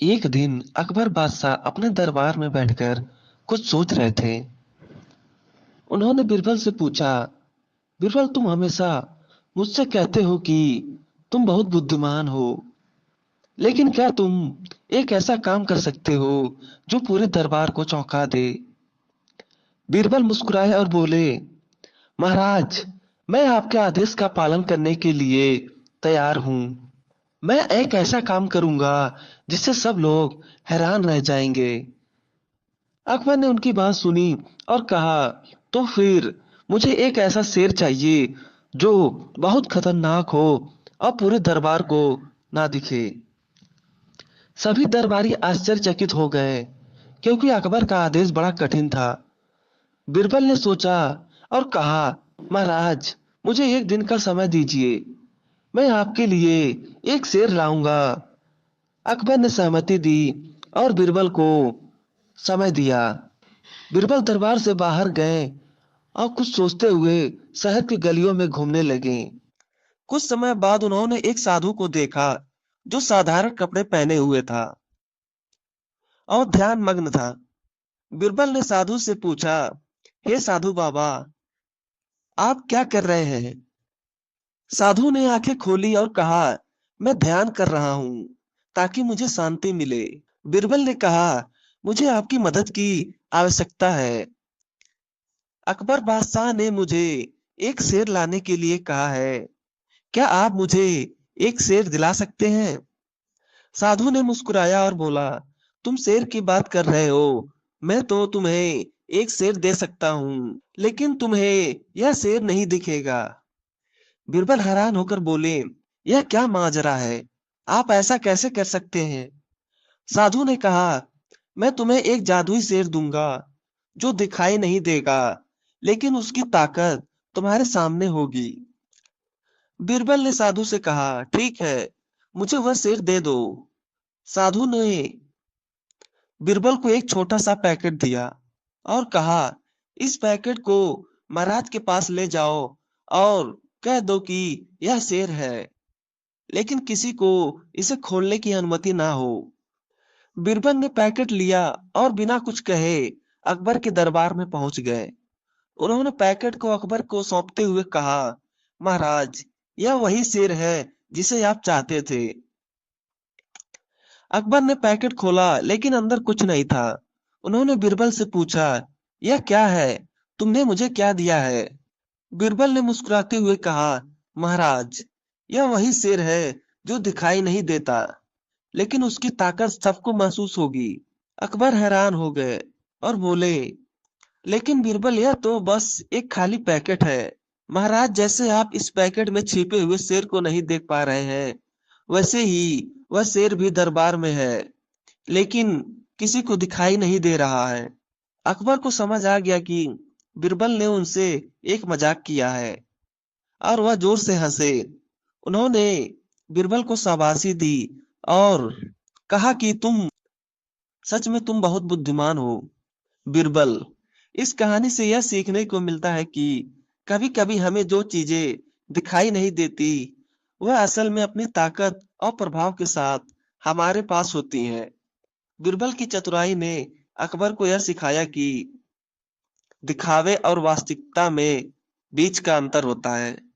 एक दिन अकबर बादशाह अपने दरबार में बैठकर कुछ सोच रहे थे। उन्होंने बीरबल से पूछा, बीरबल, तुम हमेशा मुझसे कहते हो कि तुम बहुत बुद्धिमान हो, लेकिन क्या तुम एक ऐसा काम कर सकते हो जो पूरे दरबार को चौंका दे? बीरबल मुस्कुराए और बोले, महाराज, मैं आपके आदेश का पालन करने के लिए तैयार हूँ। मैं एक ऐसा काम करूंगा जिससे सब लोग हैरान रह जाएंगे। अकबर ने उनकी बात सुनी और कहा, तो फिर मुझे एक ऐसा शेर चाहिए जो बहुत खतरनाक हो और पूरे दरबार को ना दिखे। सभी दरबारी आश्चर्यचकित हो गए, क्योंकि अकबर का आदेश बड़ा कठिन था। बीरबल ने सोचा और कहा, महाराज, मुझे एक दिन का समय दीजिए, मैं आपके लिए एक शेर लाऊंगा। अकबर ने सहमति दी और बीरबल को समय दिया। बीरबल दरबार से बाहर गए और कुछ सोचते हुए शहर की गलियों में घूमने लगे। कुछ समय बाद उन्होंने एक साधु को देखा जो साधारण कपड़े पहने हुए था और ध्यान मग्न था। बीरबल ने साधु से पूछा, हे साधु बाबा, आप क्या कर रहे हैं? साधु ने आंखें खोली और कहा, मैं ध्यान कर रहा हूँ ताकि मुझे शांति मिले। बीरबल ने कहा, मुझे आपकी मदद की आवश्यकता है। अकबर बादशाह ने मुझे एक शेर लाने के लिए कहा है। क्या आप मुझे एक शेर दिला सकते हैं? साधु ने मुस्कुराया और बोला, तुम शेर की बात कर रहे हो, मैं तो तुम्हें एक शेर दे सकता हूँ, लेकिन तुम्हें यह शेर नहीं दिखेगा। बीरबल हैरान होकर बोले, यह क्या माजरा है? आप ऐसा कैसे कर सकते हैं? साधु ने कहा, मैं तुम्हें एक जादुई शेर दूंगा जो दिखाई नहीं देगा, लेकिन उसकी ताकत तुम्हारे सामने होगी। बीरबल ने साधु से कहा, ठीक है, मुझे वह शेर दे दो। साधु ने बीरबल को एक छोटा सा पैकेट दिया और कहा, इस पैकेट को महाराज के पास ले जाओ और कह दो कि यह शेर है, लेकिन किसी को इसे खोलने की अनुमति ना हो। बीरबल ने पैकेट लिया और बिना कुछ कहे अकबर के दरबार में पहुंच गए। उन्होंने पैकेट को अकबर को सौंपते हुए कहा, महाराज, यह वही शेर है जिसे आप चाहते थे। अकबर ने पैकेट खोला, लेकिन अंदर कुछ नहीं था। उन्होंने बीरबल से पूछा, यह क्या है? तुमने मुझे क्या दिया है? बीरबल ने मुस्कुराते हुए कहा, महाराज, यह वही शेर है जो दिखाई नहीं देता, लेकिन उसकी ताकत सबको महसूस होगी। अकबर हैरान हो गए और बोले, लेकिन बीरबल, यह तो बस एक खाली पैकेट है। महाराज, जैसे आप इस पैकेट में छिपे हुए शेर को नहीं देख पा रहे हैं, वैसे ही वह शेर भी दरबार में है, लेकिन किसी को दिखाई नहीं दे रहा है। अकबर को समझ आ गया कि बीरबल ने उनसे एक मजाक किया है और वह जोर से हंसे। उन्होंने बीरबल को शाबाशी दी और कहा कि सच में तुम बहुत बुद्धिमान हो। बीरबल, इस कहानी से यह सीखने को मिलता है कि कभी-कभी हमें जो चीजें दिखाई नहीं देती, वह असल में अपनी ताकत और प्रभाव के साथ हमारे पास होती हैं। बीरबल की चतुराई ने अकबर को यह सिखाया कि दिखावे और वास्तविकता में बीच का अंतर होता है।